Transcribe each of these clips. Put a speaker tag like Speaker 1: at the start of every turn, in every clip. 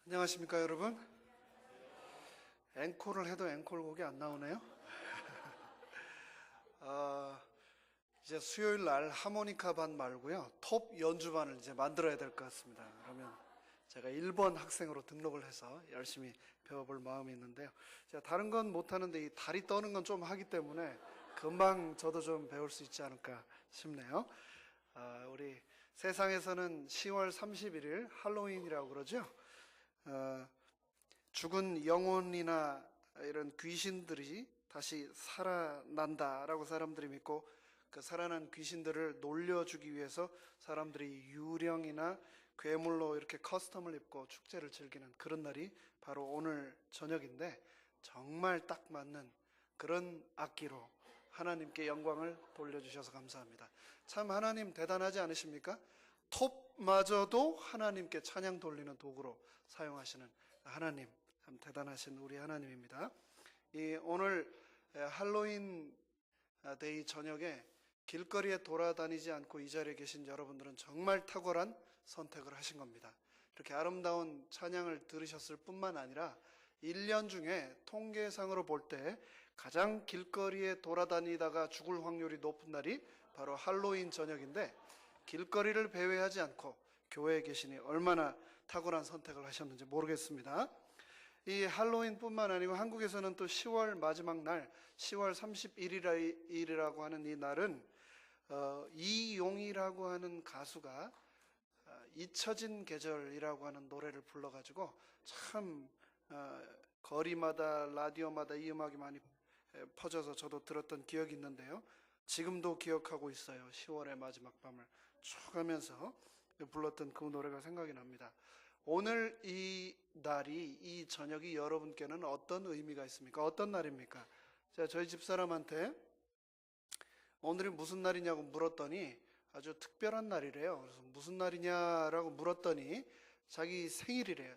Speaker 1: 안녕하십니까 여러분. 앵콜을 해도 앵콜곡이 안 나오네요. 이제 수요일 날 하모니카 반 말고요 톱 연주반을 이제 만들어야 될 것 같습니다. 그러면 제가 1번 학생으로 등록을 해서 열심히 배워볼 마음이 있는데요. 제가 다른 건 못하는데 이 다리 떠는 건 좀 하기 때문에 금방 저도 좀 배울 수 있지 않을까 싶네요. 우리 세상에서는 10월 31일 할로윈이라고 그러죠. 죽은 영혼이나 이런 귀신들이 다시 살아난다라고 사람들이 믿고, 그 살아난 귀신들을 놀려주기 위해서 사람들이 유령이나 괴물로 이렇게 커스텀을 입고 축제를 즐기는 그런 날이 바로 오늘 저녁인데, 정말 딱 맞는 그런 악기로 하나님께 영광을 돌려주셔서 감사합니다. 참 하나님 대단하지 않으십니까? 톱마저도 하나님께 찬양 돌리는 도구로 사용하시는 하나님, 참 대단하신 우리 하나님입니다. 오늘 할로윈 데이 저녁에 길거리에 돌아다니지 않고 이 자리에 계신 여러분들은 정말 탁월한 선택을 하신 겁니다. 이렇게 아름다운 찬양을 들으셨을 뿐만 아니라 1년 중에 통계상으로 볼 때 가장 길거리에 돌아다니다가 죽을 확률이 높은 날이 바로 할로윈 저녁인데, 길거리를 배회하지 않고 교회에 계시니 얼마나 탁월한 선택을 하셨는지 모르겠습니다. 이 할로윈뿐만 아니고 한국에서는 또 10월 마지막 날 10월 31일이라고 하는 이 날은 이용이라고 하는 가수가 잊혀진 계절이라고 하는 노래를 불러가지고 참 거리마다 라디오마다 이 음악이 많이 퍼져서 저도 들었던 기억이 있는데요. 지금도 기억하고 있어요. 10월의 마지막 밤을 쭉 하면서 불렀던 그 노래가 생각이 납니다. 오늘 이 날이, 이 저녁이 여러분께는 어떤 의미가 있습니까? 어떤 날입니까? 제가 저희 집사람한테 오늘이 무슨 날이냐고 물었더니 아주 특별한 날이래요. 그래서 무슨 날이냐라고 물었더니 자기 생일이래요.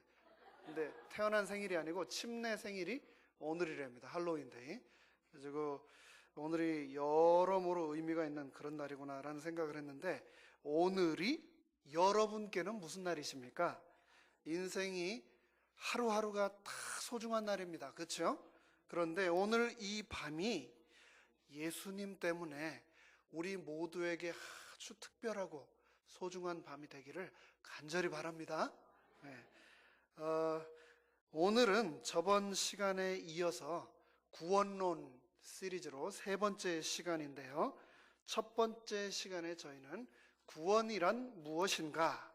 Speaker 1: 근데 태어난 생일이 아니고 침례 생일이 오늘이랍니다. 할로윈데이. 그래서 오늘이 여러모로 의미가 있는 그런 날이구나라는 생각을 했는데, 오늘이 여러분께는 무슨 날이십니까? 인생이 하루하루가 다 소중한 날입니다. 그렇죠? 그런데 오늘 이 밤이 예수님 때문에 우리 모두에게 아주 특별하고 소중한 밤이 되기를 간절히 바랍니다. 네. 오늘은 저번 시간에 이어서 구원론 시리즈로 세 번째 시간인데요. 첫 번째 시간에 저희는 구원이란 무엇인가,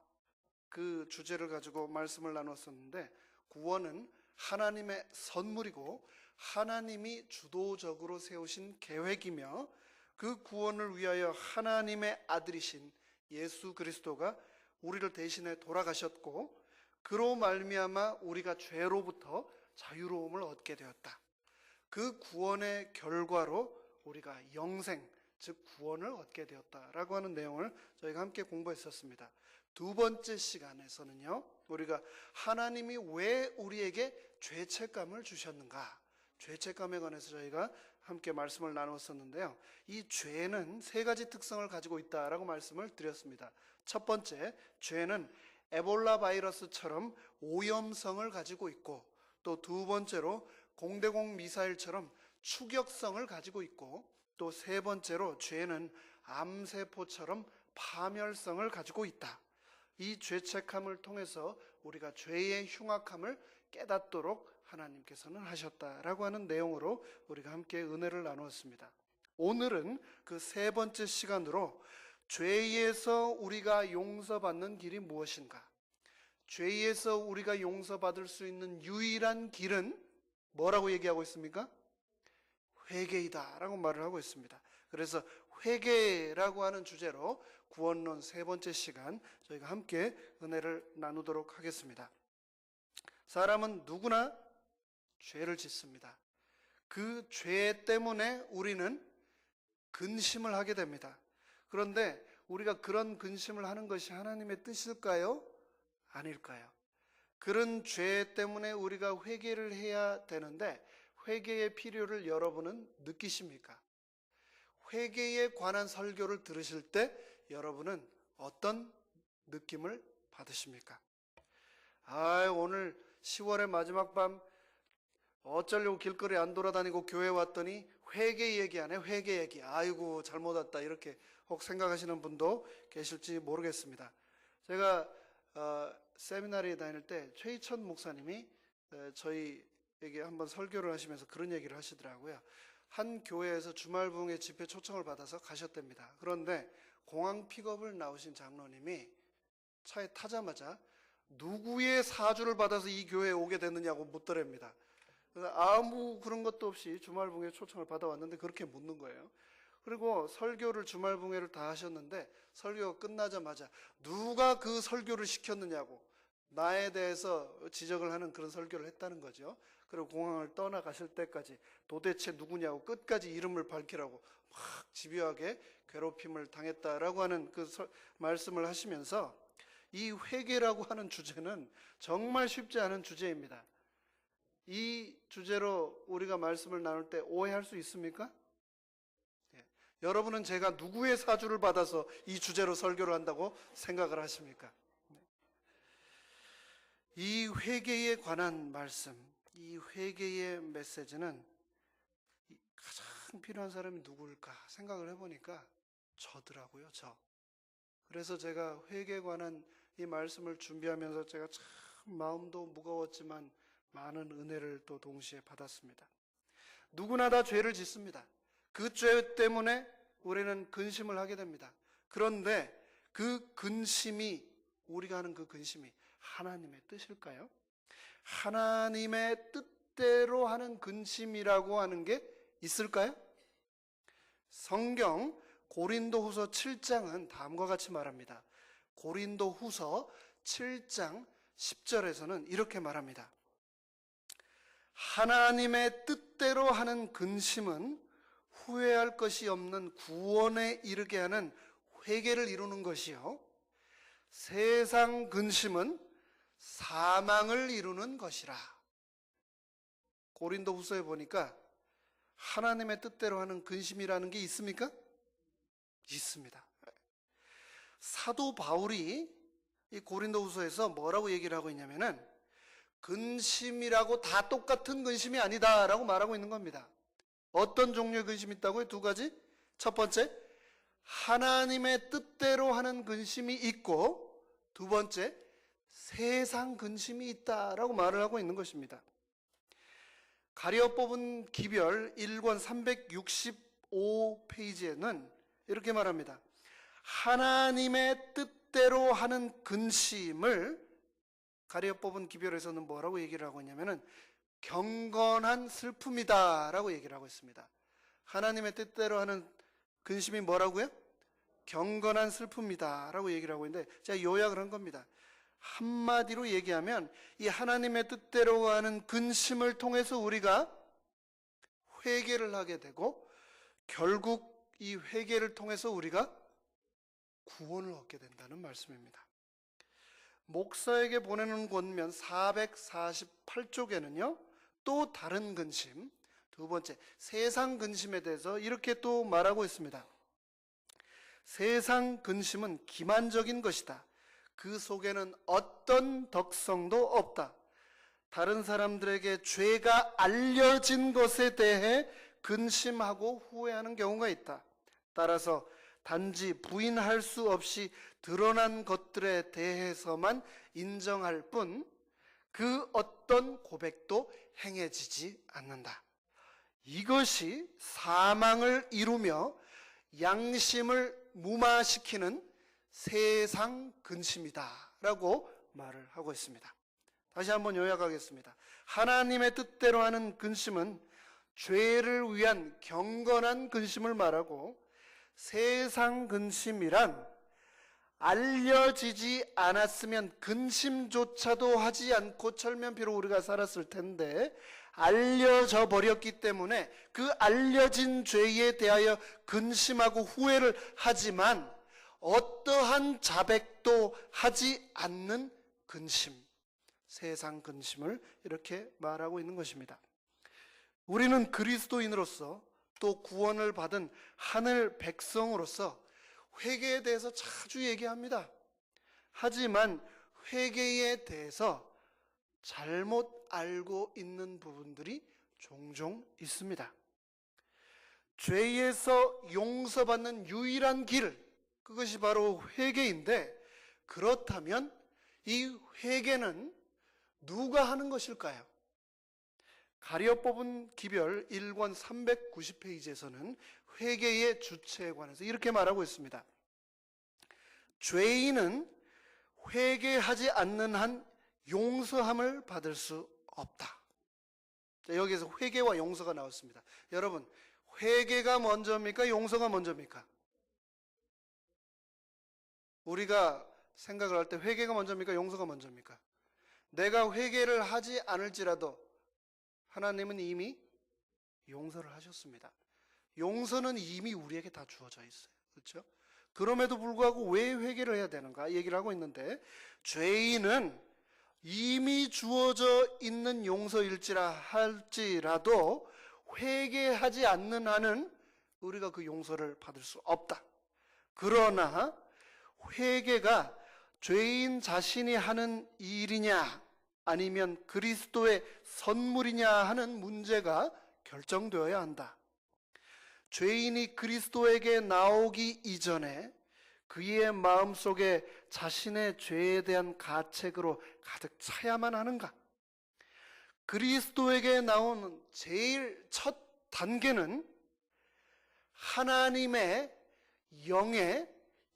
Speaker 1: 그 주제를 가지고 말씀을 나눴었는데, 구원은 하나님의 선물이고 하나님이 주도적으로 세우신 계획이며, 그 구원을 위하여 하나님의 아들이신 예수 그리스도가 우리를 대신해 돌아가셨고, 그로 말미암아 우리가 죄로부터 자유로움을 얻게 되었다. 그 구원의 결과로 우리가 영생, 즉 구원을 얻게 되었다라고 하는 내용을 저희가 함께 공부했었습니다. 두 번째 시간에서는요, 우리가 하나님이 왜 우리에게 죄책감을 주셨는가, 죄책감에 관해서 저희가 함께 말씀을 나눴었는데요. 이 죄는 세 가지 특성을 가지고 있다라고 말씀을 드렸습니다. 첫 번째, 죄는 에볼라 바이러스처럼 오염성을 가지고 있고, 또 두 번째로 공대공 미사일처럼 추격성을 가지고 있고, 또 세 번째로 죄는 암세포처럼 파멸성을 가지고 있다. 이 죄책함을 통해서 우리가 죄의 흉악함을 깨닫도록 하나님께서는 하셨다라고 하는 내용으로 우리가 함께 은혜를 나누었습니다. 오늘은 그 세 번째 시간으로 죄에서 우리가 용서받는 길이 무엇인가, 죄에서 우리가 용서받을 수 있는 유일한 길은 뭐라고 얘기하고 있습니까? 회개이다 라고 말을 하고 있습니다. 그래서 회개라고 하는 주제로 구원론 세 번째 시간 저희가 함께 은혜를 나누도록 하겠습니다. 사람은 누구나 죄를 짓습니다. 그 죄 때문에 우리는 근심을 하게 됩니다. 그런데 우리가 그런 근심을 하는 것이 하나님의 뜻일까요? 아닐까요? 그런 죄 때문에 우리가 회개를 해야 되는데, 회개의 필요를 여러분은 느끼십니까? 회개에 관한 설교를 들으실 때 여러분은 어떤 느낌을 받으십니까? 오늘 10월의 마지막 밤 어쩌려고 길거리 안 돌아다니고 교회 왔더니 회개 얘기하네, 회개 얘기. 아이고, 잘못 왔다. 이렇게 혹 생각하시는 분도 계실지 모르겠습니다. 제가 세미나리에 다닐 때 최희천 목사님이 저희에게 한번 설교를 하시면서 그런 얘기를 하시더라고요. 한 교회에서 주말 부흥회 집회 초청을 받아서 가셨답니다. 그런데 공항 픽업을 나오신 장로님이 차에 타자마자 누구의 사주를 받아서 이 교회에 오게 됐느냐고 묻더랍니다. 그래서 아무 그런 것도 없이 주말 부흥회 초청을 받아왔는데 그렇게 묻는 거예요. 그리고 설교를 주말 부흥회를 다 하셨는데 설교가 끝나자마자 누가 그 설교를 시켰느냐고 나에 대해서 지적을 하는 그런 설교를 했다는 거죠. 그리고 공항을 떠나가실 때까지 도대체 누구냐고 끝까지 이름을 밝히라고 막 집요하게 괴롭힘을 당했다라고 하는 그 말씀을 하시면서 이 회개라고 하는 주제는 정말 쉽지 않은 주제입니다. 이 주제로 우리가 말씀을 나눌 때 오해할 수 있습니까? 여러분은 제가 누구의 사주를 받아서 이 주제로 설교를 한다고 생각을 하십니까? 이 회개에 관한 말씀, 이 회개의 메시지는 가장 필요한 사람이 누구일까 생각을 해보니까 저더라고요, 저. 그래서 제가 회개에 관한 이 말씀을 준비하면서 제가 참 마음도 무거웠지만 많은 은혜를 또 동시에 받았습니다. 누구나 다 죄를 짓습니다. 그 죄 때문에 우리는 근심을 하게 됩니다. 그런데 그 근심이, 우리가 하는 그 근심이 하나님의 뜻일까요? 하나님의 뜻대로 하는 근심이라고 하는 게 있을까요? 성경 고린도후서 7장은 다음과 같이 말합니다. 고린도후서 7장 10절에서는 이렇게 말합니다. 하나님의 뜻대로 하는 근심은 후회할 것이 없는 구원에 이르게 하는 회개를 이루는 것이요, 세상 근심은 사망을 이루는 것이라. 고린도후서에 보니까 하나님의 뜻대로 하는 근심이라는 게 있습니까? 있습니다. 사도 바울이 이 고린도후서에서 뭐라고 얘기를 하고 있냐면은 근심이라고 다 똑같은 근심이 아니다라고 말하고 있는 겁니다. 어떤 종류의 근심이 있다고요? 두 가지. 첫 번째, 하나님의 뜻대로 하는 근심이 있고, 두 번째, 세상 근심이 있다라고 말을 하고 있는 것입니다. 가려 뽑은 기별 1권 365페이지에는 이렇게 말합니다. 하나님의 뜻대로 하는 근심을 가려 뽑은 기별에서는 뭐라고 얘기를 하고 있냐면은 경건한 슬픔이다 라고 얘기를 하고 있습니다. 하나님의 뜻대로 하는 근심이 뭐라고요? 경건한 슬픔이다 라고 얘기를 하고 있는데, 제가 요약을 한 겁니다. 한마디로 얘기하면 이 하나님의 뜻대로 하는 근심을 통해서 우리가 회개를 하게 되고, 결국 이 회개를 통해서 우리가 구원을 얻게 된다는 말씀입니다. 목사에게 보내는 권면 448쪽에는요 또 다른 근심, 두 번째 세상 근심에 대해서 이렇게 또 말하고 있습니다. 세상 근심은 기만적인 것이다. 그 속에는 어떤 덕성도 없다. 다른 사람들에게 죄가 알려진 것에 대해 근심하고 후회하는 경우가 있다. 따라서 단지 부인할 수 없이 드러난 것들에 대해서만 인정할 뿐 그 어떤 고백도 행해지지 않는다. 이것이 사망을 이루며 양심을 무마시키는 세상 근심이다 라고 말을 하고 있습니다. 다시 한번 요약하겠습니다. 하나님의 뜻대로 하는 근심은 죄를 위한 경건한 근심을 말하고, 세상 근심이란 알려지지 않았으면 근심조차도 하지 않고 철면피로 우리가 살았을 텐데, 알려져 버렸기 때문에 그 알려진 죄에 대하여 근심하고 후회를 하지만 어떠한 자백도 하지 않는 근심, 세상 근심을 이렇게 말하고 있는 것입니다. 우리는 그리스도인으로서 또 구원을 받은 하늘 백성으로서 회개에 대해서 자주 얘기합니다. 하지만 회개에 대해서 잘못 알고 있는 부분들이 종종 있습니다. 죄에서 용서받는 유일한 길, 그것이 바로 회개인데, 그렇다면 이 회개는 누가 하는 것일까요? 가려 뽑은 기별 1권 390페이지에서는 회개의 주체에 관해서 이렇게 말하고 있습니다. 죄인은 회개하지 않는 한 용서함을 받을 수 없다. 자, 여기에서 회개와 용서가 나왔습니다. 여러분, 회개가 먼저입니까? 용서가 먼저입니까? 우리가 생각을 할 때 회개가 먼저입니까? 용서가 먼저입니까? 내가 회개를 하지 않을지라도 하나님은 이미 용서를 하셨습니다. 용서는 이미 우리에게 다 주어져 있어요. 그렇죠? 그럼에도 불구하고 왜 회개를 해야 되는가 얘기를 하고 있는데, 죄인은 이미 주어져 있는 용서일지라 할지라도 회개하지 않는 한은 우리가 그 용서를 받을 수 없다. 그러나 회개가 죄인 자신이 하는 일이냐 아니면 그리스도의 선물이냐 하는 문제가 결정되어야 한다. 죄인이 그리스도에게 나오기 이전에 그의 마음속에 자신의 죄에 대한 가책으로 가득 차야만 하는가? 그리스도에게 나오는 제일 첫 단계는 하나님의 영의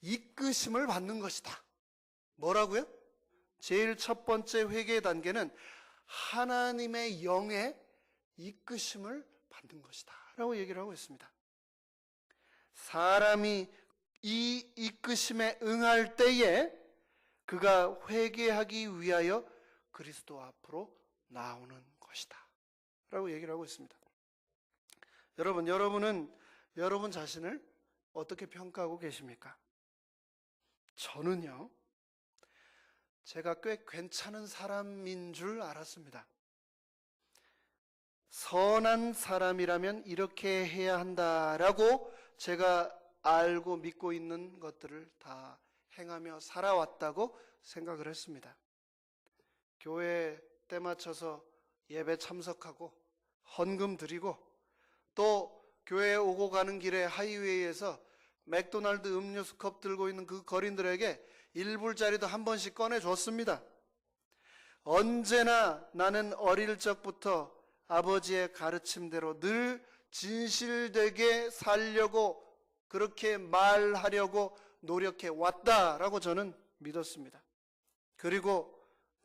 Speaker 1: 이끄심을 받는 것이다. 뭐라고요? 제일 첫 번째 회개의 단계는 하나님의 영의 이끄심을 받는 것이다 라고 얘기를 하고 있습니다. 사람이 이 이끄심에 응할 때에 그가 회개하기 위하여 그리스도 앞으로 나오는 것이다 라고 얘기를 하고 있습니다. 여러분은 여러분 자신을 어떻게 평가하고 계십니까? 저는요, 제가 꽤 괜찮은 사람인 줄 알았습니다. 선한 사람이라면 이렇게 해야 한다라고 제가 알고 믿고 있는 것들을 다 행하며 살아왔다고 생각을 했습니다. 교회 때 맞춰서 예배 참석하고 헌금 드리고, 또 교회에 오고 가는 길에 하이웨이에서 맥도날드 음료수 컵 들고 있는 그 거린들에게 1불짜리도 한 번씩 꺼내줬습니다. 언제나 나는 어릴 적부터 아버지의 가르침대로 늘 진실되게 살려고, 그렇게 말하려고 노력해 왔다라고 저는 믿었습니다. 그리고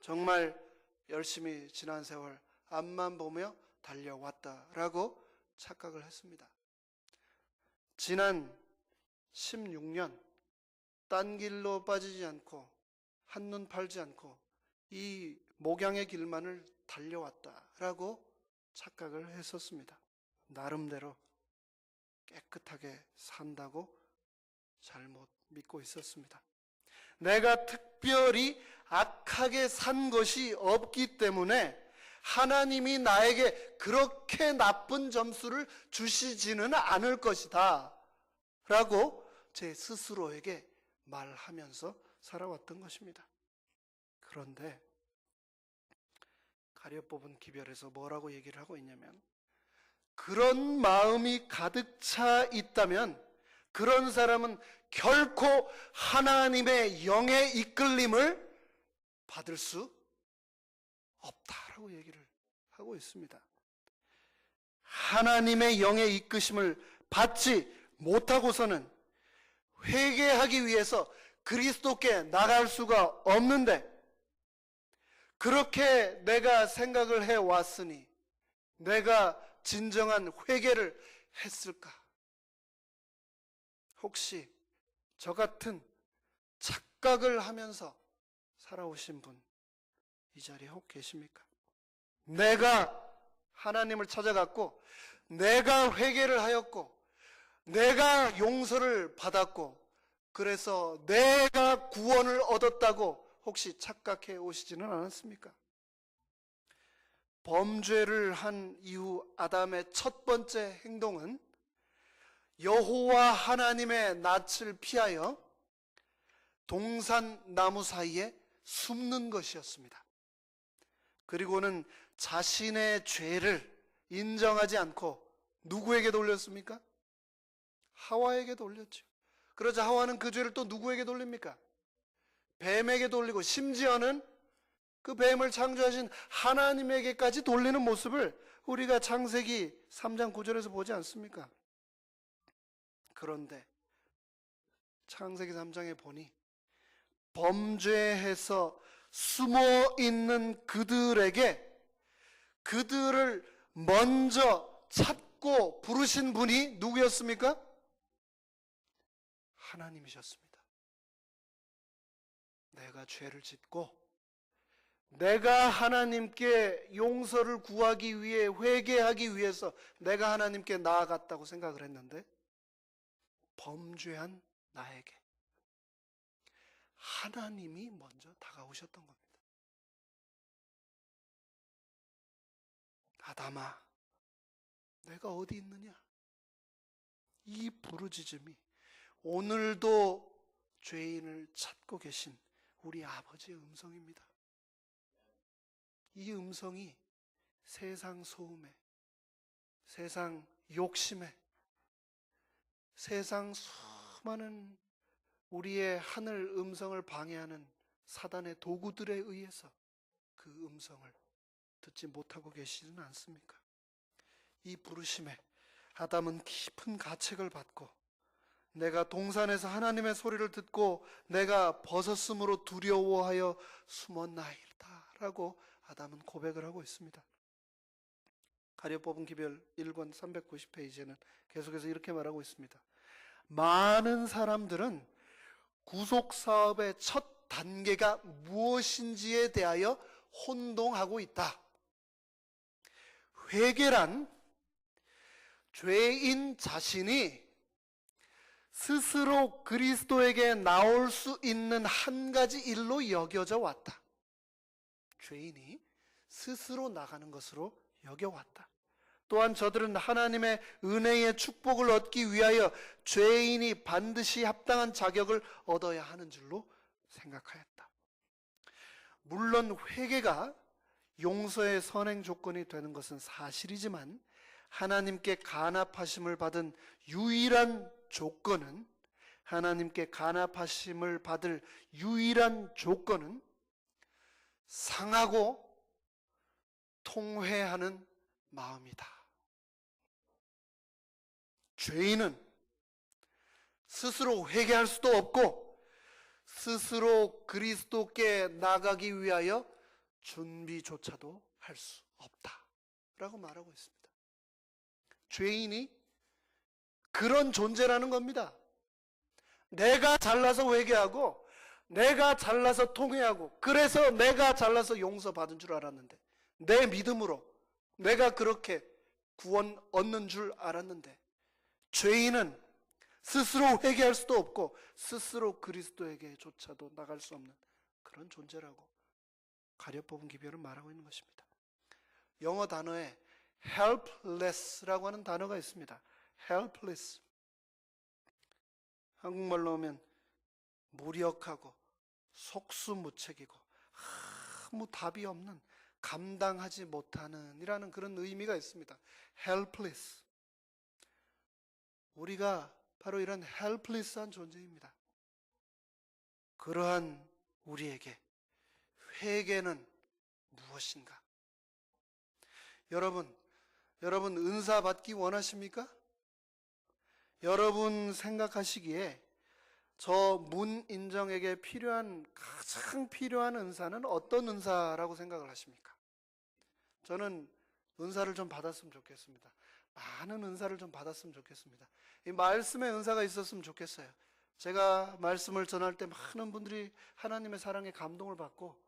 Speaker 1: 정말 열심히 지난 세월 앞만 보며 달려왔다라고 착각을 했습니다. 지난 16년 딴 길로 빠지지 않고 한눈 팔지 않고 이 목양의 길만을 달려왔다라고 착각을 했었습니다. 나름대로 깨끗하게 산다고 잘못 믿고 있었습니다. 내가 특별히 악하게 산 것이 없기 때문에 하나님이 나에게 그렇게 나쁜 점수를 주시지는 않을 것이다 라고 제 스스로에게 말하면서 살아왔던 것입니다. 그런데 가려 뽑은 기별에서 뭐라고 얘기를 하고 있냐면, 그런 마음이 가득 차 있다면 그런 사람은 결코 하나님의 영의 이끌림을 받을 수 없다라고 얘기를 하고 있습니다. 하나님의 영의 이끄심을 받지 못하고서는 회개하기 위해서 그리스도께 나갈 수가 없는데, 그렇게 내가 생각을 해왔으니 내가 진정한 회개를 했을까? 혹시 저 같은 착각을 하면서 살아오신 분 이 자리에 혹 계십니까? 내가 하나님을 찾아갔고, 내가 회개를 하였고, 내가 용서를 받았고, 그래서 내가 구원을 얻었다고 혹시 착각해 오시지는 않았습니까? 범죄를 한 이후 아담의 첫 번째 행동은 여호와 하나님의 낯을 피하여 동산 나무 사이에 숨는 것이었습니다. 그리고는 자신의 죄를 인정하지 않고 누구에게 돌렸습니까? 하와에게 돌렸죠. 그러자 하와는 그 죄를 또 누구에게 돌립니까? 뱀에게 돌리고 심지어는 그 뱀을 창조하신 하나님에게까지 돌리는 모습을 우리가 창세기 3장 9절에서 보지 않습니까? 그런데 창세기 3장에 보니 범죄해서 숨어 있는 그들에게 그들을 먼저 찾고 부르신 분이 누구였습니까? 하나님이셨습니다. 내가 죄를 짓고 내가 하나님께 용서를 구하기 위해 회개하기 위해서 내가 하나님께 나아갔다고 생각을 했는데 범죄한 나에게 하나님이 먼저 다가오셨던 겁니다. 아담아, 내가 어디 있느냐? 이 부르짖음이 오늘도 죄인을 찾고 계신 우리 아버지의 음성입니다. 이 음성이 세상 소음에, 세상 욕심에, 세상 수많은 우리의 하늘 음성을 방해하는 사단의 도구들에 의해서 그 음성을 듣지 못하고 계시지는 않습니까? 이 부르심에 아담은 깊은 가책을 받고 내가 동산에서 하나님의 소리를 듣고 내가 벗었으므로 두려워하여 숨었나이다 라고 아담은 고백을 하고 있습니다. 가려 뽑은 기별 1권 390페이지에는 계속해서 이렇게 말하고 있습니다. 많은 사람들은 구속사업의 첫 단계가 무엇인지에 대하여 혼동하고 있다. 회개란 죄인 자신이 스스로 그리스도에게 나올 수 있는 한 가지 일로 여겨져 왔다. 죄인이 스스로 나가는 것으로 여겨왔다. 또한 저들은 하나님의 은혜의 축복을 얻기 위하여 죄인이 반드시 합당한 자격을 얻어야 하는 줄로 생각하였다. 물론 회개가 용서의 선행 조건이 되는 것은 사실이지만 하나님께 간합하심을 받은 유일한 조건은 하나님께 간합하심을 받을 유일한 조건은 상하고 통회하는 마음이다. 죄인은 스스로 회개할 수도 없고 스스로 그리스도께 나가기 위하여 준비조차도 할 수 없다 라고 말하고 있습니다. 죄인이 그런 존재라는 겁니다. 내가 잘나서 회개하고 내가 잘나서 통회하고 그래서 내가 잘나서 용서받은 줄 알았는데 내 믿음으로 내가 그렇게 구원 얻는 줄 알았는데 죄인은 스스로 회개할 수도 없고 스스로 그리스도에게조차도 나갈 수 없는 그런 존재라고 가려 뽑은 기별은 말하고 있는 것입니다. 영어 단어에 helpless라고 하는 단어가 있습니다. helpless. 한국말로 하면 무력하고 속수무책이고 아무 답이 없는 감당하지 못하는 이라는 그런 의미가 있습니다. helpless. 우리가 바로 이런 helpless한 존재입니다. 그러한 우리에게 회개는 무엇인가? 여러분 은사 받기 원하십니까? 여러분 생각하시기에 저 문인정에게 가장 필요한 은사는 어떤 은사라고 생각을 하십니까? 저는 은사를 좀 받았으면 좋겠습니다. 많은 은사를 좀 받았으면 좋겠습니다. 이 말씀의 은사가 있었으면 좋겠어요. 제가 말씀을 전할 때 많은 분들이 하나님의 사랑에 감동을 받고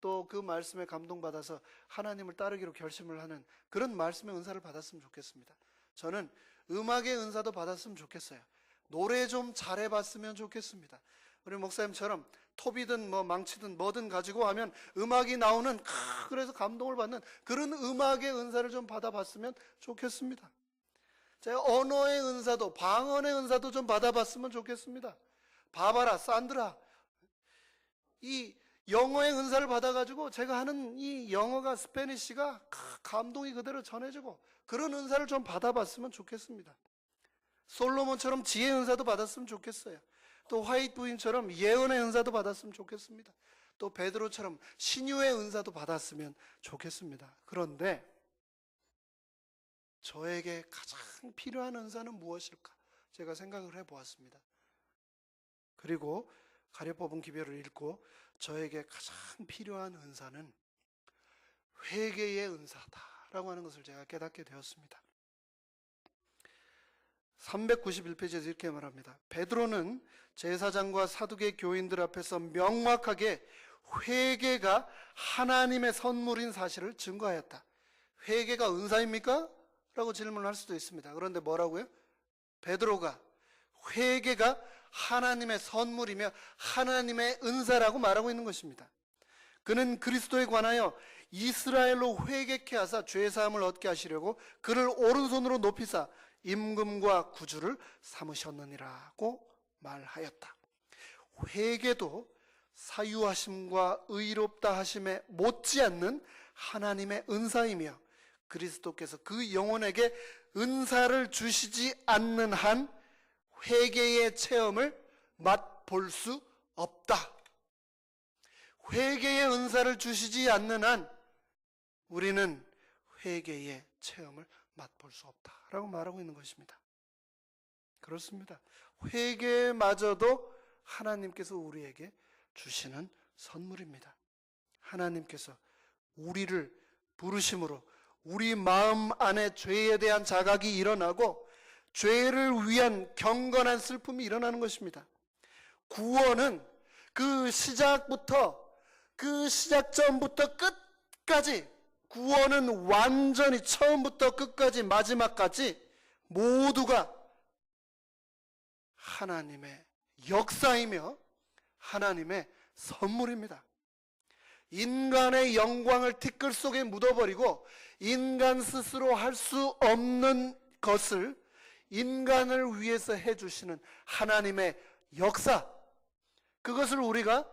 Speaker 1: 또 그 말씀에 감동받아서 하나님을 따르기로 결심을 하는 그런 말씀의 은사를 받았으면 좋겠습니다. 저는 음악의 은사도 받았으면 좋겠어요. 노래 좀 잘해봤으면 좋겠습니다. 우리 목사님처럼 톱이든 뭐 망치든 뭐든 가지고 하면 음악이 나오는 그래서 감동을 받는 그런 음악의 은사를 좀 받아봤으면 좋겠습니다. 제가 언어의 은사도 방언의 은사도 좀 받아봤으면 좋겠습니다. 바바라, 산드라, 이 영어의 은사를 받아가지고 제가 하는 이 영어가 스페니쉬가 감동이 그대로 전해지고 그런 은사를 좀 받아봤으면 좋겠습니다. 솔로몬처럼 지혜의 은사도 받았으면 좋겠어요. 또 화이트 부인처럼 예언의 은사도 받았으면 좋겠습니다. 또 베드로처럼 신유의 은사도 받았으면 좋겠습니다. 그런데 저에게 가장 필요한 은사는 무엇일까? 제가 생각을 해보았습니다. 그리고 가려 뽑은 기별을 읽고 저에게 가장 필요한 은사는 회개의 은사다라고 하는 것을 제가 깨닫게 되었습니다. 391페이지에서 이렇게 말합니다. 베드로는 제사장과 사두개 교인들 앞에서 명확하게 회개가 하나님의 선물인 사실을 증거하였다. 회개가 은사입니까? 라고 질문할 수도 있습니다. 그런데 뭐라고요? 베드로가 회개가 하나님의 선물이며 하나님의 은사라고 말하고 있는 것입니다. 그는 그리스도에 관하여 이스라엘로 회개케 하사 죄사함을 얻게 하시려고 그를 오른손으로 높이사 임금과 구주를 삼으셨느니라고 말하였다. 회개도 사유하심과 의롭다 하심에 못지않는 하나님의 은사이며 그리스도께서 그 영혼에게 은사를 주시지 않는 한 회개의 체험을 맛볼 수 없다. 회개의 은사를 주시지 않는 한 우리는 회개의 체험을 맛볼 수 없다라고 말하고 있는 것입니다. 그렇습니다. 회개마저도 하나님께서 우리에게 주시는 선물입니다. 하나님께서 우리를 부르심으로 우리 마음 안에 죄에 대한 자각이 일어나고 죄를 위한 경건한 슬픔이 일어나는 것입니다. 구원은 그 시작점부터 끝까지, 구원은 완전히 처음부터 끝까지 마지막까지 모두가 하나님의 역사이며 하나님의 선물입니다. 인간의 영광을 티끌 속에 묻어버리고 인간 스스로 할 수 없는 것을 인간을 위해서 해주시는 하나님의 역사, 그것을 우리가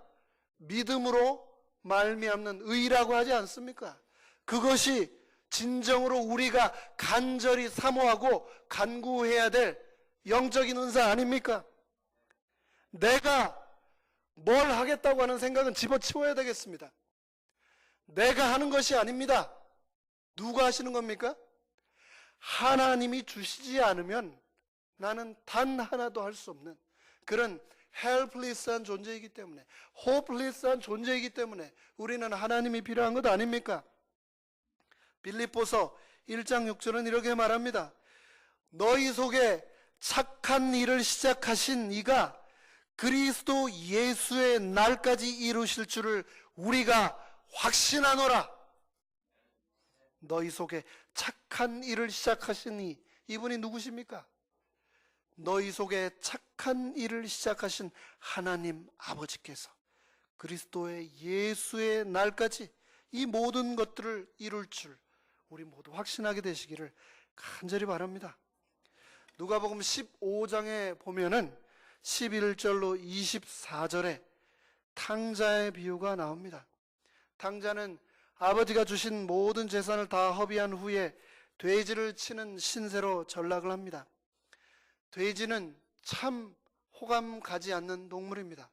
Speaker 1: 믿음으로 말미암는 의라고 하지 않습니까? 그것이 진정으로 우리가 간절히 사모하고 간구해야 될 영적인 은사 아닙니까? 내가 뭘 하겠다고 하는 생각은 집어치워야 되겠습니다. 내가 하는 것이 아닙니다. 누가 하시는 겁니까? 하나님이 주시지 않으면 나는 단 하나도 할 수 없는 그런 helpless한 존재이기 때문에, hopeless한 존재이기 때문에 우리는 하나님이 필요한 것 아닙니까? 빌립보서 1장 6절은 이렇게 말합니다. 너희 속에 착한 일을 시작하신 이가 그리스도 예수의 날까지 이루실 줄을 우리가 확신하노라. 너희 속에 착한 일을 시작하신 이분이 누구십니까? 너희 속에 착한 일을 시작하신 하나님 아버지께서 그리스도의 예수의 날까지 이 모든 것들을 이룰 줄 우리 모두 확신하게 되시기를 간절히 바랍니다. 누가복음 15장에 보면은 11절로 24절에 탕자의 비유가 나옵니다. 탕자는 아버지가 주신 모든 재산을 다 허비한 후에 돼지를 치는 신세로 전락을 합니다. 돼지는 참 호감 가지 않는 동물입니다.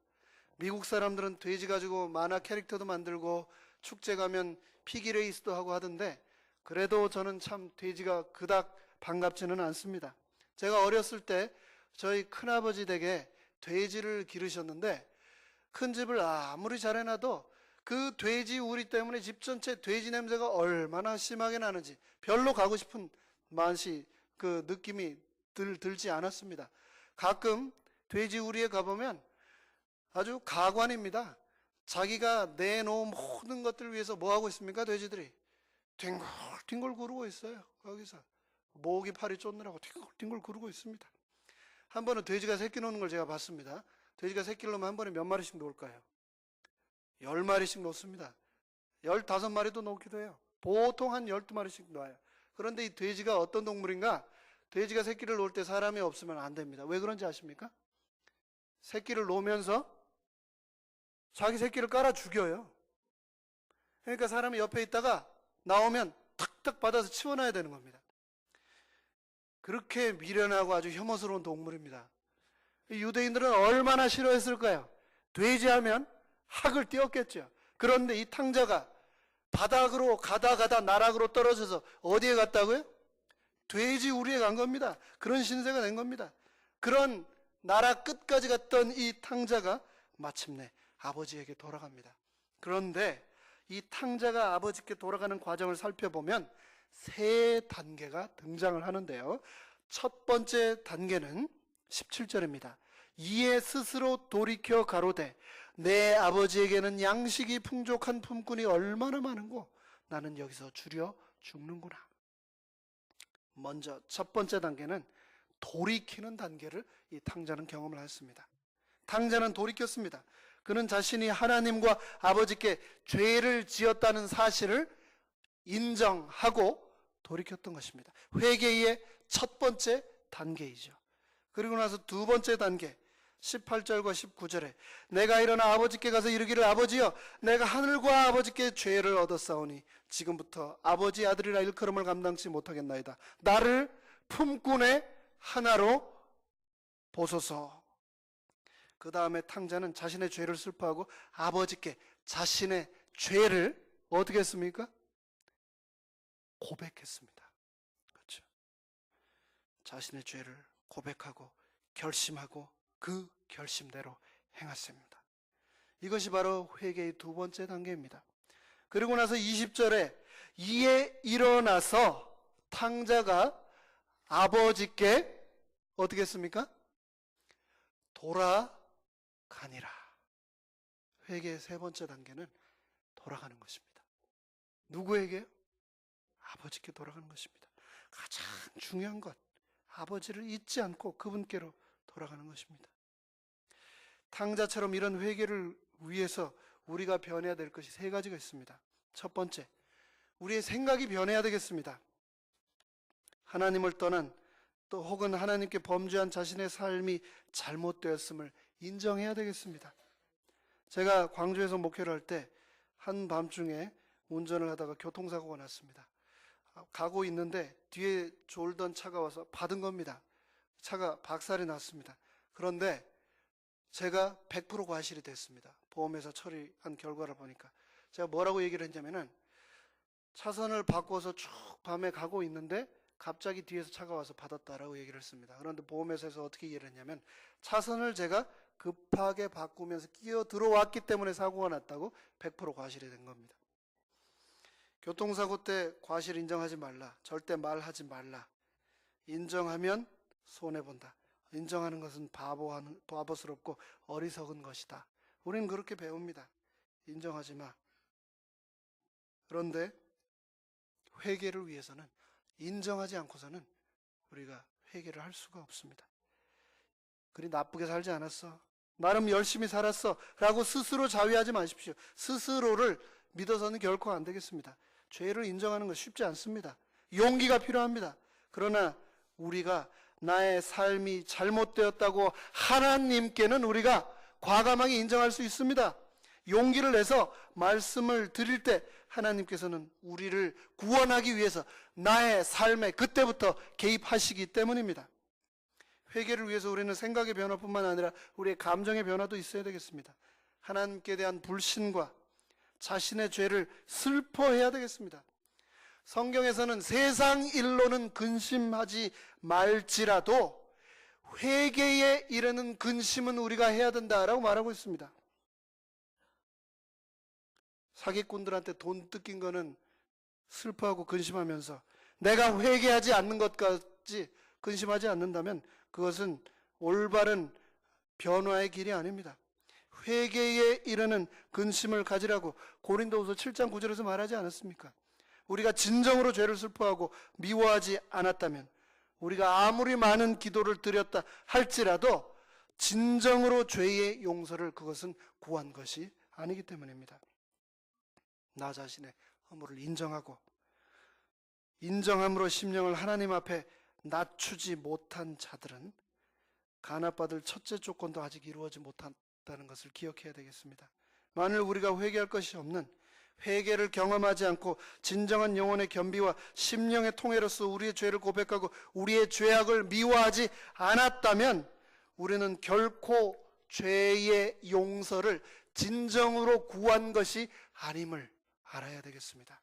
Speaker 1: 미국 사람들은 돼지 가지고 만화 캐릭터도 만들고 축제 가면 피기레이스도 하고 하던데, 그래도 저는 참 돼지가 그닥 반갑지는 않습니다. 제가 어렸을 때 저희 큰아버지 댁에 돼지를 기르셨는데 큰 집을 아무리 잘해놔도 그 돼지 우리 때문에 집 전체 돼지 냄새가 얼마나 심하게 나는지 별로 가고 싶은 맛이 그 느낌이 들지 않았습니다. 가끔 돼지 우리에 가보면 아주 가관입니다. 자기가 내놓은 모든 것들을 위해서 뭐 하고 있습니까? 돼지들이 뒹굴뒹굴 구르고 있어요. 거기서 모기 팔이 쫓느라고 뒹굴뒹굴 구르고 있습니다. 한 번은 돼지가 새끼 놓는 걸 제가 봤습니다. 돼지가 새끼를 놓으면 한 번에 몇 마리씩 놓을까요? 10마리씩 놓습니다. 15마리도 놓기도 해요. 보통 한 12마리씩 놓아요. 그런데 이 돼지가 어떤 동물인가? 돼지가 새끼를 놓을 때 사람이 없으면 안 됩니다. 왜 그런지 아십니까? 새끼를 놓으면서 자기 새끼를 깔아 죽여요. 그러니까 사람이 옆에 있다가 나오면 탁탁 받아서 치워놔야 되는 겁니다. 그렇게 미련하고 아주 혐오스러운 동물입니다. 유대인들은 얼마나 싫어했을까요? 돼지하면 학을 띄웠겠죠. 그런데 이 탕자가 바닥으로 가다 나락으로 떨어져서 어디에 갔다고요? 돼지 우리에 간 겁니다. 그런 신세가 된 겁니다. 그런 나락 끝까지 갔던 이 탕자가 마침내 아버지에게 돌아갑니다. 그런데 이 탕자가 아버지께 돌아가는 과정을 살펴보면 세 단계가 등장을 하는데요. 첫 번째 단계는 17절입니다. 이에 스스로 돌이켜 가로되 내 아버지에게는 양식이 풍족한 품꾼이 얼마나 많은고 나는 여기서 주려 죽는구나. 먼저 첫 번째 단계는 돌이키는 단계를 이 탕자는 경험을 했습니다. 탕자는 돌이켰습니다. 그는 자신이 하나님과 아버지께 죄를 지었다는 사실을 인정하고 돌이켰던 것입니다. 회개의 첫 번째 단계이죠. 그리고 나서 두 번째 단계 18절과 19절에 내가 일어나 아버지께 가서 이르기를 아버지여 내가 하늘과 아버지께 죄를 얻었사오니 지금부터 아버지 아들이라 일컬음을 감당치 못하겠나이다. 나를 품꾼의 하나로 보소서. 그 다음에 탕자는 자신의 죄를 슬퍼하고 아버지께 자신의 죄를 어떻게 했습니까? 고백했습니다. 그렇죠? 자신의 죄를 고백하고 결심하고 그 결심대로 행했습니다. 이것이 바로 회개의 두 번째 단계입니다. 그리고 나서 20절에 이에 일어나서 탕자가 아버지께 어떻게 했습니까? 돌아가니라. 회개의 세 번째 단계는 돌아가는 것입니다. 누구에게요? 아버지께 돌아가는 것입니다. 가장 중요한 것, 아버지를 잊지 않고 그분께로 돌아가는 것입니다. 탕자처럼 이런 회개를 위해서 우리가 변해야 될 것이 세 가지가 있습니다. 첫 번째, 우리의 생각이 변해야 되겠습니다. 하나님을 떠난 또 혹은 하나님께 범죄한 자신의 삶이 잘못되었음을 인정해야 되겠습니다. 제가 광주에서 목회를 할 때 한밤중에 운전을 하다가 교통사고가 났습니다. 가고 있는데 뒤에 졸던 차가 와서 받은 겁니다. 차가 박살이 났습니다. 그런데 제가 100% 과실이 됐습니다. 보험회사 처리한 결과를 보니까. 제가 뭐라고 얘기를 했냐면은 차선을 바꿔서 쭉 밤에 가고 있는데 갑자기 뒤에서 차가 와서 받았다라고 얘기를 했습니다. 그런데 보험회사에서 어떻게 이해를 했냐면 차선을 제가 급하게 바꾸면서 끼어 들어왔기 때문에 사고가 났다고 100% 과실이 된 겁니다. 교통사고 때 과실 인정하지 말라. 절대 말하지 말라. 인정하면 손해본다. 인정하는 것은 바보스럽고 어리석은 것이다. 우리는 그렇게 배웁니다. 인정하지 마. 그런데 회개를 위해서는 인정하지 않고서는 우리가 회개를 할 수가 없습니다. 그리 나쁘게 살지 않았어. 나름 열심히 살았어. 라고 스스로 자위하지 마십시오. 스스로를 믿어서는 결코 안 되겠습니다. 죄를 인정하는 건 쉽지 않습니다. 용기가 필요합니다. 그러나 우리가 나의 삶이 잘못되었다고 하나님께는 우리가 과감하게 인정할 수 있습니다. 용기를 내서 말씀을 드릴 때 하나님께서는 우리를 구원하기 위해서 나의 삶에 그때부터 개입하시기 때문입니다. 회개를 위해서 우리는 생각의 변화뿐만 아니라 우리의 감정의 변화도 있어야 되겠습니다. 하나님께 대한 불신과 자신의 죄를 슬퍼해야 되겠습니다. 성경에서는 세상 일로는 근심하지 말지라도 회개에 이르는 근심은 우리가 해야 된다라고 말하고 있습니다. 사기꾼들한테 돈 뜯긴 거는 슬퍼하고 근심하면서 내가 회개하지 않는 것까지 근심하지 않는다면 그것은 올바른 변화의 길이 아닙니다. 회개에 이르는 근심을 가지라고 고린도후서 7장 9절에서 말하지 않았습니까? 우리가 진정으로 죄를 슬퍼하고 미워하지 않았다면 우리가 아무리 많은 기도를 드렸다 할지라도 진정으로 죄의 용서를 그것은 구한 것이 아니기 때문입니다. 나 자신의 허물을 인정하고 인정함으로 심령을 하나님 앞에 낮추지 못한 자들은 간합받을 첫째 조건도 아직 이루어지 못한다는 것을 기억해야 되겠습니다. 만일 우리가 회개할 것이 없는, 회개를 경험하지 않고 진정한 영혼의 겸비와 심령의 통회로서 우리의 죄를 고백하고 우리의 죄악을 미워하지 않았다면 우리는 결코 죄의 용서를 진정으로 구한 것이 아님을 알아야 되겠습니다.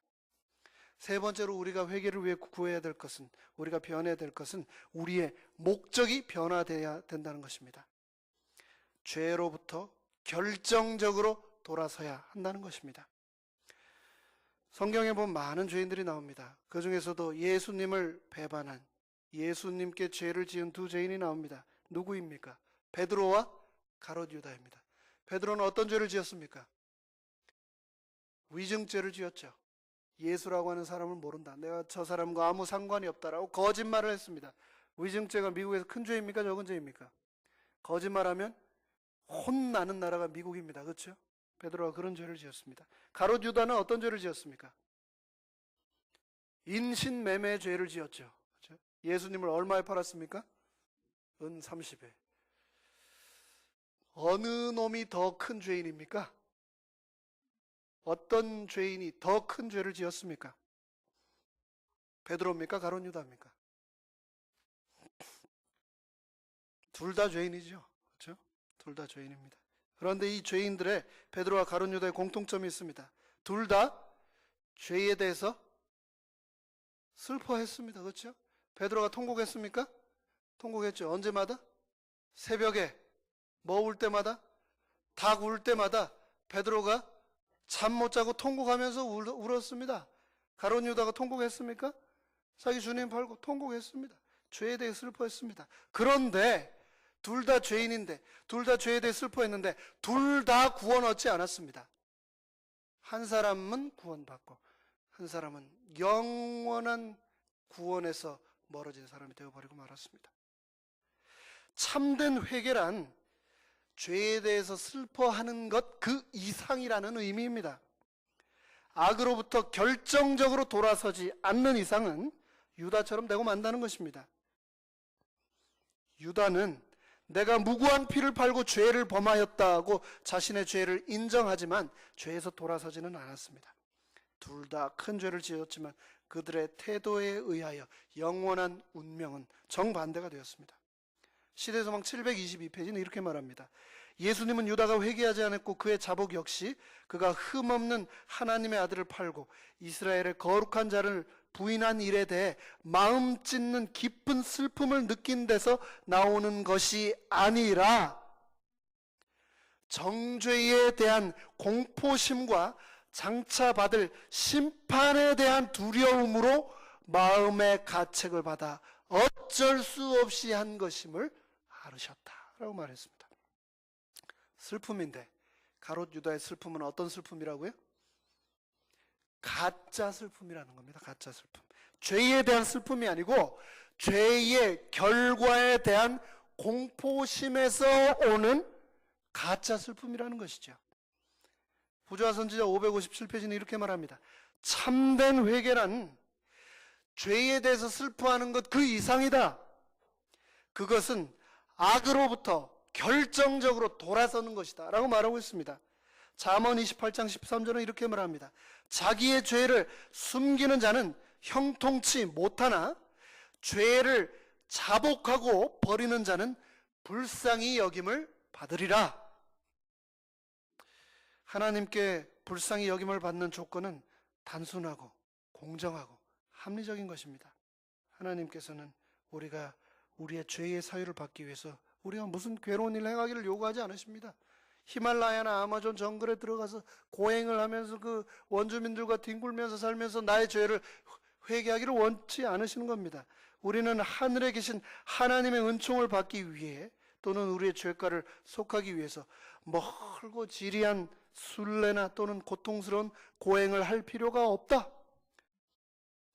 Speaker 1: 세 번째로 우리가 회개를 위해 구해야 될 것은, 우리가 변해야 될 것은 우리의 목적이 변화되어야 된다는 것입니다. 죄로부터 결정적으로 돌아서야 한다는 것입니다. 성경에 보면 많은 죄인들이 나옵니다. 그 중에서도 예수님을 배반한, 예수님께 죄를 지은 두 죄인이 나옵니다. 누구입니까? 베드로와 가롯 유다입니다. 베드로는 어떤 죄를 지었습니까? 위증죄를 지었죠. 예수라고 하는 사람을 모른다, 내가 저 사람과 아무 상관이 없다라고 거짓말을 했습니다. 위증죄가 미국에서 큰 죄입니까? 적은 죄입니까? 거짓말하면 혼나는 나라가 미국입니다. 그렇죠? 베드로가 그런 죄를 지었습니다. 가롯 유다는 어떤 죄를 지었습니까? 인신매매 죄를 지었죠. 그렇죠? 예수님을 얼마에 팔았습니까? 은 30에. 어느 놈이 더 큰 죄인입니까? 어떤 죄인이 더 큰 죄를 지었습니까? 베드로입니까? 가롯 유다입니까? 둘 다 죄인이죠. 그렇죠? 둘 다 죄인입니다. 그런데 이 죄인들의, 베드로와 가롯 유다의 공통점이 있습니다. 둘 다 죄에 대해서 슬퍼했습니다. 그렇죠? 베드로가 통곡했습니까? 통곡했죠. 언제마다? 새벽에 뭐 울 때마다? 닭 울 때마다 베드로가 잠 못 자고 통곡하면서 울었습니다. 가롯 유다가 통곡했습니까? 자기 주님 팔고 통곡했습니다. 죄에 대해 슬퍼했습니다. 그런데 둘 다 죄인인데, 둘 다 죄에 대해 슬퍼했는데 둘 다 구원 얻지 않았습니다. 한 사람은 구원받고 한 사람은 영원한 구원에서 멀어진 사람이 되어버리고 말았습니다. 참된 회개란 죄에 대해서 슬퍼하는 것 그 이상이라는 의미입니다. 악으로부터 결정적으로 돌아서지 않는 이상은 유다처럼 되고 만다는 것입니다. 유다는 내가 무고한 피를 팔고 죄를 범하였다고 자신의 죄를 인정하지만 죄에서 돌아서지는 않았습니다. 둘 다 큰 죄를 지었지만 그들의 태도에 의하여 영원한 운명은 정반대가 되었습니다. 시대소망 722페이지는 이렇게 말합니다. 예수님은 유다가 회개하지 않았고 그의 자복 역시 그가 흠없는 하나님의 아들을 팔고 이스라엘의 거룩한 자를 부인한 일에 대해 마음 찢는 깊은 슬픔을 느낀 데서 나오는 것이 아니라 정죄에 대한 공포심과 장차 받을 심판에 대한 두려움으로 마음의 가책을 받아 어쩔 수 없이 한 것임을 알으셨다라고 말했습니다. 슬픔인데 가롯 유다의 슬픔은 어떤 슬픔이라고요? 가짜 슬픔이라는 겁니다. 가짜 슬픔. 죄에 대한 슬픔이 아니고 죄의 결과에 대한 공포심에서 오는 가짜 슬픔이라는 것이죠. 부조화 선지자 557페이지는 이렇게 말합니다. 참된 회개란 죄에 대해서 슬퍼하는 것 그 이상이다. 그것은 악으로부터 결정적으로 돌아서는 것이다 라고 말하고 있습니다. 잠언 28장 13절은 이렇게 말합니다. 자기의 죄를 숨기는 자는 형통치 못하나 죄를 자복하고 버리는 자는 불쌍히 여김을 받으리라. 하나님께 불쌍히 여김을 받는 조건은 단순하고 공정하고 합리적인 것입니다. 하나님께서는 우리가 우리의 죄의 사유를 받기 위해서 우리가 무슨 괴로운 일을 행하기를 요구하지 않으십니다. 히말라야나 아마존 정글에 들어가서 고행을 하면서 그 원주민들과 뒹굴면서 살면서 나의 죄를 회개하기를 원치 않으시는 겁니다. 우리는 하늘에 계신 하나님의 은총을 받기 위해 또는 우리의 죄가를 속하기 위해서 멀고 지리한 순례나 또는 고통스러운 고행을 할 필요가 없다.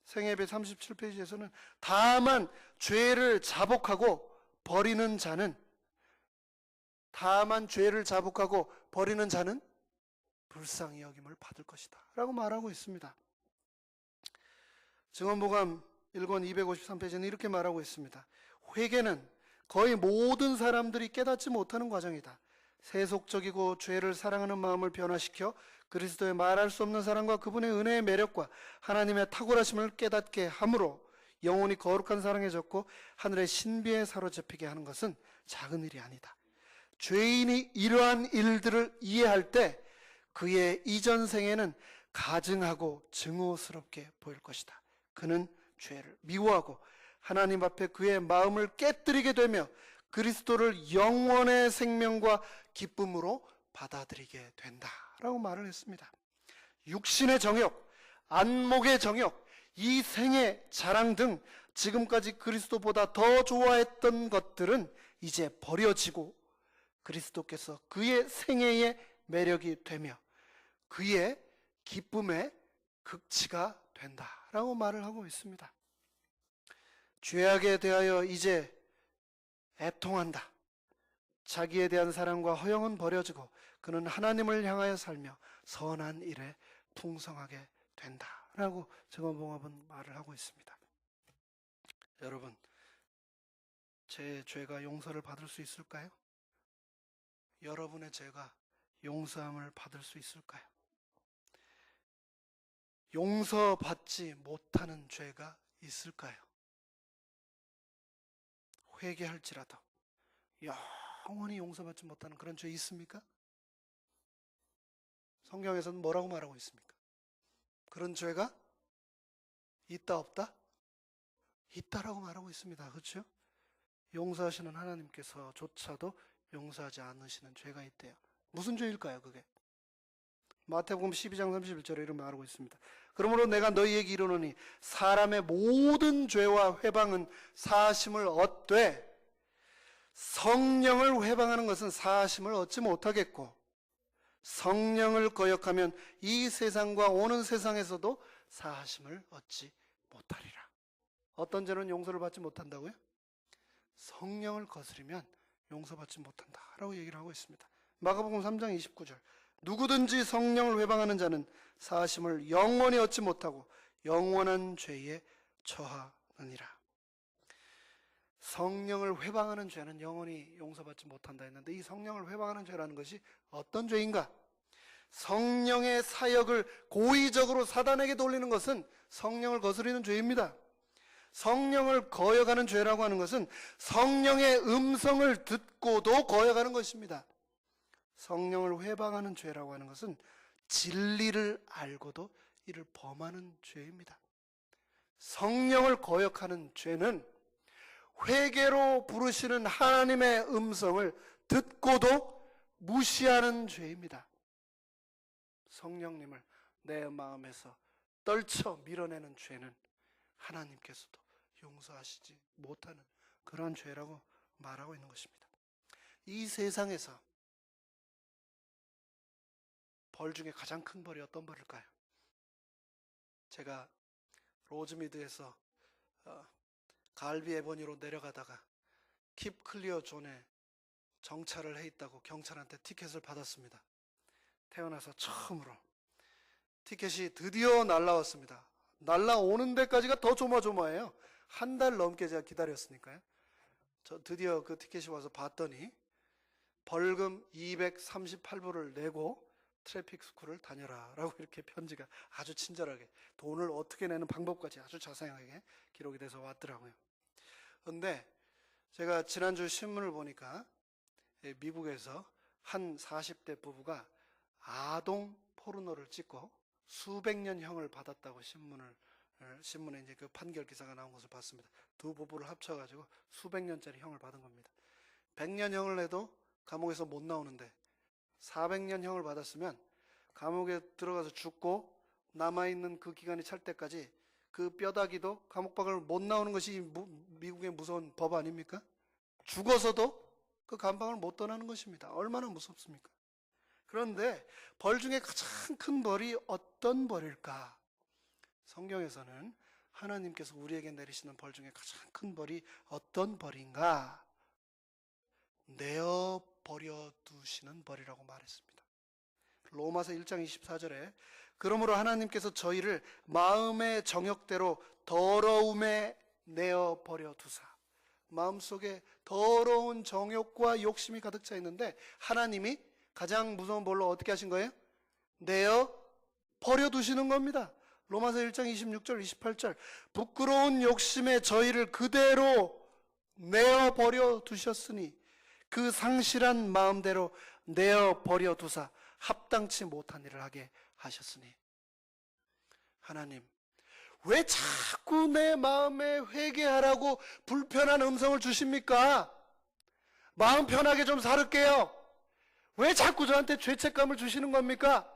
Speaker 1: 생애배 37페이지에서는 다만 죄를 자복하고 버리는 자는 불쌍히 여김을 받을 것이다 라고 말하고 있습니다. 증언보감 1권 253페이지는 이렇게 말하고 있습니다. 회개는 거의 모든 사람들이 깨닫지 못하는 과정이다. 세속적이고 죄를 사랑하는 마음을 변화시켜 그리스도의 말할 수 없는 사랑과 그분의 은혜의 매력과 하나님의 탁월하심을 깨닫게 함으로 영혼이 거룩한 사랑에 젖고 하늘의 신비에 사로잡히게 하는 것은 작은 일이 아니다. 죄인이 이러한 일들을 이해할 때 그의 이전 생에는 가증하고 증오스럽게 보일 것이다. 그는 죄를 미워하고 하나님 앞에 그의 마음을 깨뜨리게 되며 그리스도를 영원의 생명과 기쁨으로 받아들이게 된다라고 말을 했습니다. 육신의 정욕, 안목의 정욕, 이 생의 자랑 등 지금까지 그리스도보다 더 좋아했던 것들은 이제 버려지고 그리스도께서 그의 생애의 매력이 되며 그의 기쁨의 극치가 된다라고 말을 하고 있습니다. 죄악에 대하여 이제 애통한다. 자기에 대한 사랑과 허영은 버려지고 그는 하나님을 향하여 살며 선한 일에 풍성하게 된다라고 증언봉합은 말을 하고 있습니다. 여러분, 제 죄가 용서를 받을 수 있을까요? 여러분의 죄가 용서함을 받을 수 있을까요? 용서받지 못하는 죄가 있을까요? 회개할지라도 영원히 용서받지 못하는 그런 죄 있습니까? 성경에서는 뭐라고 말하고 있습니까? 그런 죄가 있다 없다? 있다라고 말하고 있습니다. 그렇죠? 용서하시는 하나님께서조차도 용서하지 않으시는 죄가 있대요. 무슨 죄일까요, 그게? 마태복음 12장 31절에 이런 말하고 있습니다. 그러므로 내가 너희에게 이르노니 사람의 모든 죄와 회방은 사하심을 얻되 성령을 회방하는 것은 사하심을 얻지 못하겠고 성령을 거역하면 이 세상과 오는 세상에서도 사하심을 얻지 못하리라. 어떤 죄는 용서를 받지 못한다고요? 성령을 거스리면 용서받지 못한다라고 얘기를 하고 있습니다. 마가복음 3장 29절 누구든지 성령을 회방하는 자는 사하심을 영원히 얻지 못하고 영원한 죄에 처하느니라. 성령을 회방하는 죄는 영원히 용서받지 못한다 했는데 이 성령을 회방하는 죄라는 것이 어떤 죄인가? 성령의 사역을 고의적으로 사단에게 돌리는 것은 성령을 거스리는 죄입니다. 성령을 거역하는 죄라고 하는 것은 성령의 음성을 듣고도 거역하는 것입니다. 성령을 회방하는 죄라고 하는 것은 진리를 알고도 이를 범하는 죄입니다. 성령을 거역하는 죄는 회개로 부르시는 하나님의 음성을 듣고도 무시하는 죄입니다. 성령님을 내 마음에서 떨쳐 밀어내는 죄는 하나님께서도 용서하시지 못하는 그러한 죄라고 말하고 있는 것입니다. 이 세상에서 벌 중에 가장 큰 벌이 어떤 벌일까요? 제가 로즈미드에서 갈비 에버니로 내려가다가 킵 클리어 존에 정차를 해 있다고 경찰한테 티켓을 받았습니다. 태어나서 처음으로 티켓이 드디어 날라왔습니다. 날라오는 데까지가 더 조마조마해요. 한 달 넘게 제가 기다렸으니까요. 저 드디어 그 티켓이 와서 봤더니 벌금 238불을 내고 트래픽 스쿨을 다녀라 라고 이렇게 편지가 아주 친절하게 돈을 어떻게 내는 방법까지 아주 자세하게 기록이 돼서 왔더라고요. 그런데 제가 지난주 신문을 보니까 미국에서 한 40대 부부가 아동 포르노를 찍고 수백 년 형을 받았다고 신문에 이제 그 판결 기사가 나온 것을 봤습니다. 두 부부를 합쳐가지고 수백 년짜리 형을 받은 겁니다. 100년 형을 내도 감옥에서 못 나오는데 400년 형을 받았으면 감옥에 들어가서 죽고 남아있는 그 기간이 찰 때까지 그 뼈다귀도 감옥 밖을 못 나오는 것이 미국의 무서운 법 아닙니까? 죽어서도 그 감방을 못 떠나는 것입니다. 얼마나 무섭습니까? 그런데 벌 중에 가장 큰 벌이 어떤 벌일까? 성경에서는 하나님께서 우리에게 내리시는 벌 중에 가장 큰 벌이 어떤 벌인가? 내어버려 두시는 벌이라고 말했습니다. 로마서 1장 24절에 그러므로 하나님께서 저희를 마음의 정욕대로 더러움에 내어버려 두사 마음속에 더러운 정욕과 욕심이 가득 차 있는데 하나님이 가장 무서운 벌로 어떻게 하신 거예요? 내어 버려두시는 겁니다. 로마서 1장 26절 28절 부끄러운 욕심에 저희를 그대로 내어 버려두셨으니 그 상실한 마음대로 내어 버려두사 합당치 못한 일을 하게 하셨으니. 하나님, 왜 자꾸 내 마음에 회개하라고 불편한 음성을 주십니까? 마음 편하게 좀 살을게요. 왜 자꾸 저한테 죄책감을 주시는 겁니까?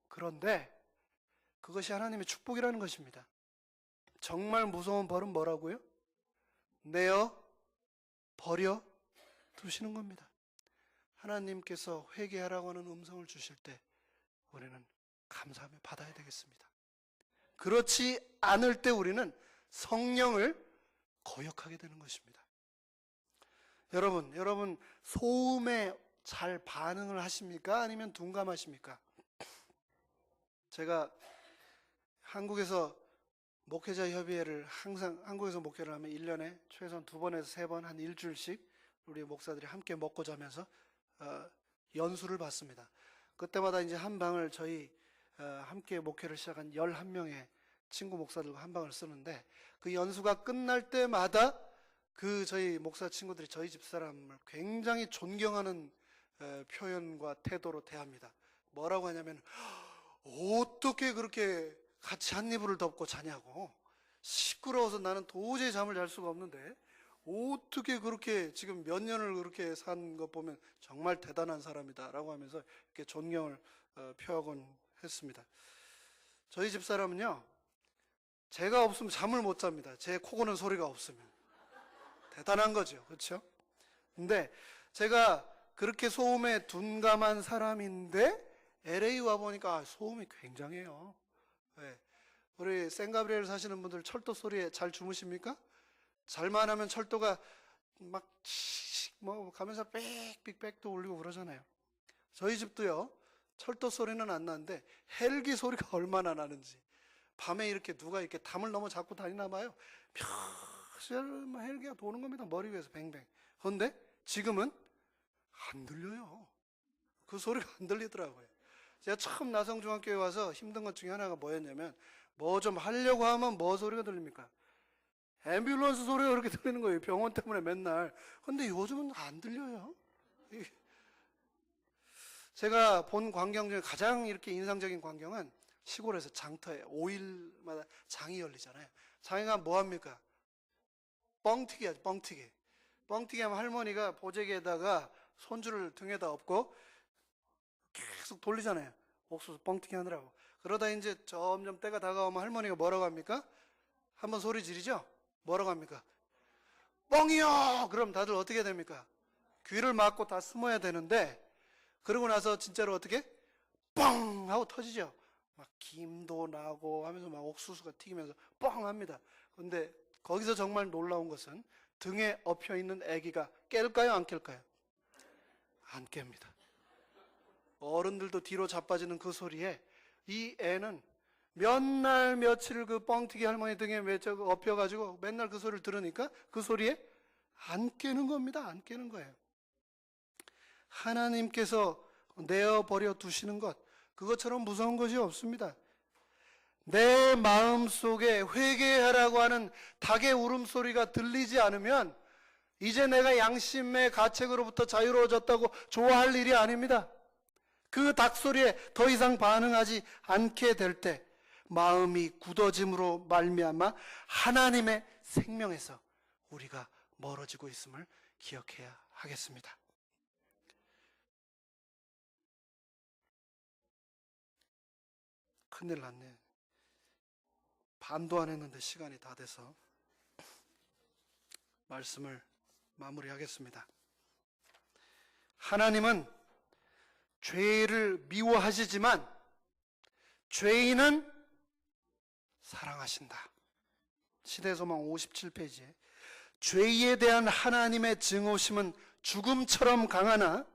Speaker 1: 그런데 그것이 하나님의 축복이라는 것입니다. 정말 무서운 벌은 뭐라고요? 내어 버려 두시는 겁니다. 하나님께서 회개하라고 하는 음성을 주실 때 우리는 감사하며 받아야 되겠습니다. 그렇지 않을 때 우리는 성령을 거역하게 되는 것입니다. 여러분 소음에 잘 반응을 하십니까? 아니면 둔감하십니까? 제가 한국에서 목회자 협의회를 항상 한국에서 목회를 하면 1년에 최소한 2번에서 3번 한 일주일씩 우리 목사들이 함께 먹고 자면서 연수를 받습니다. 그때마다 이제 한 방을 저희 함께 목회를 시작한 11명의 친구 목사들과 한 방을 쓰는데 그 연수가 끝날 때마다 그 저희 목사 친구들이 저희 집사람을 굉장히 존경하는 표현과 태도로 대합니다. 뭐라고 하냐면 어떻게 그렇게 같이 한 이불을 덮고 자냐고. 시끄러워서 나는 도저히 잠을 잘 수가 없는데 어떻게 그렇게 지금 몇 년을 그렇게 산 거 보면 정말 대단한 사람이다 라고 하면서 이렇게 존경을 표하곤 했습니다. 저희 집사람은요, 제가 없으면 잠을 못 잡니다. 제 코 고는 소리가 없으면. 대단한 거죠. 그렇죠? 근데 제가 그렇게 소음에 둔감한 사람인데 LA 와보니까 소음이 굉장해요. 네. 우리 생가브리엘 사시는 분들 철도 소리에 잘 주무십니까? 잘만 하면 철도가 막 뭐 가면서 빽빽빽도 울리고 그러잖아요. 저희 집도요, 철도 소리는 안 나는데 헬기 소리가 얼마나 나는지. 밤에 이렇게 누가 이렇게 담을 넘어 잡고 다니나 봐요. 헬기가 도는 겁니다. 머리 위에서 뱅뱅. 그런데 지금은 안 들려요. 그 소리가 안 들리더라고요. 제가 처음 나성중학교에 와서 힘든 것 중에 하나가 뭐였냐면 뭐 좀 하려고 하면 뭐 소리가 들립니까? 앰뷸런스 소리가 그렇게 들리는 거예요. 병원 때문에 맨날. 근데 요즘은 안 들려요. 제가 본 광경 중에 가장 이렇게 인상적인 광경은 시골에서 장터에 5일마다 장이 열리잖아요. 장이가 뭐합니까? 뻥튀기 하죠. 뻥튀기. 뻥튀기 하면 할머니가 보재기에다가 손주를 등에다 엎고 계속 돌리잖아요. 옥수수 뻥튀기 하느라고. 그러다 이제 점점 때가 다가오면 할머니가 뭐라고 합니까? 한번 소리 지르죠? 뭐라고 합니까? 뻥이요! 그럼 다들 어떻게 됩니까? 귀를 막고 다 숨어야 되는데, 그러고 나서 진짜로 어떻게? 뻥! 하고 터지죠? 막 김도 나고 하면서 막 옥수수가 튀기면서 뻥! 합니다. 근데 거기서 정말 놀라운 것은 등에 엎혀 있는 아기가 깰까요? 안 깰까요? 안 깹니다. 어른들도 뒤로 자빠지는 그 소리에 이 애는 몇 날 며칠 그 뻥튀기 할머니 등에 엎혀가지고 맨날 그 소리를 들으니까 그 소리에 안 깨는 겁니다. 안 깨는 거예요. 하나님께서 내어버려 두시는 것, 그것처럼 무서운 것이 없습니다. 내 마음속에 회개하라고 하는 닭의 울음소리가 들리지 않으면 이제 내가 양심의 가책으로부터 자유로워졌다고 좋아할 일이 아닙니다. 그 닭소리에 더 이상 반응하지 않게 될 때 마음이 굳어짐으로 말미암아 하나님의 생명에서 우리가 멀어지고 있음을 기억해야 하겠습니다. 큰일 났네. 반도 안 했는데 시간이 다 돼서 말씀을 마무리하겠습니다. 하나님은 죄를 미워하시지만 죄인은 사랑하신다. 시대소망 57페이지에 죄에 대한 하나님의 증오심은 죽음처럼 강하나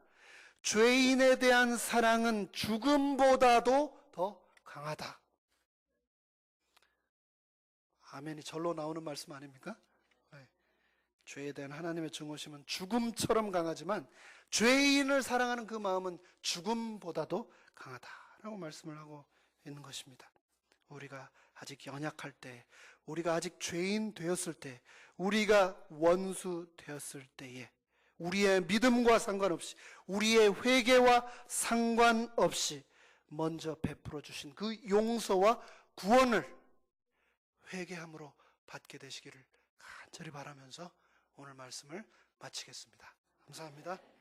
Speaker 1: 죄인에 대한 사랑은 죽음보다도 더 강하다. 아멘이 절로 나오는 말씀 아닙니까? 네. 죄에 대한 하나님의 증오심은 죽음처럼 강하지만 죄인을 사랑하는 그 마음은 죽음보다도 강하다라고 말씀을 하고 있는 것입니다. 우리가 아직 연약할 때, 우리가 아직 죄인 되었을 때, 우리가 원수 되었을 때에 우리의 믿음과 상관없이, 우리의 회개와 상관없이 먼저 베풀어 주신 그 용서와 구원을 회개함으로 받게 되시기를 간절히 바라면서 오늘 말씀을 마치겠습니다. 감사합니다.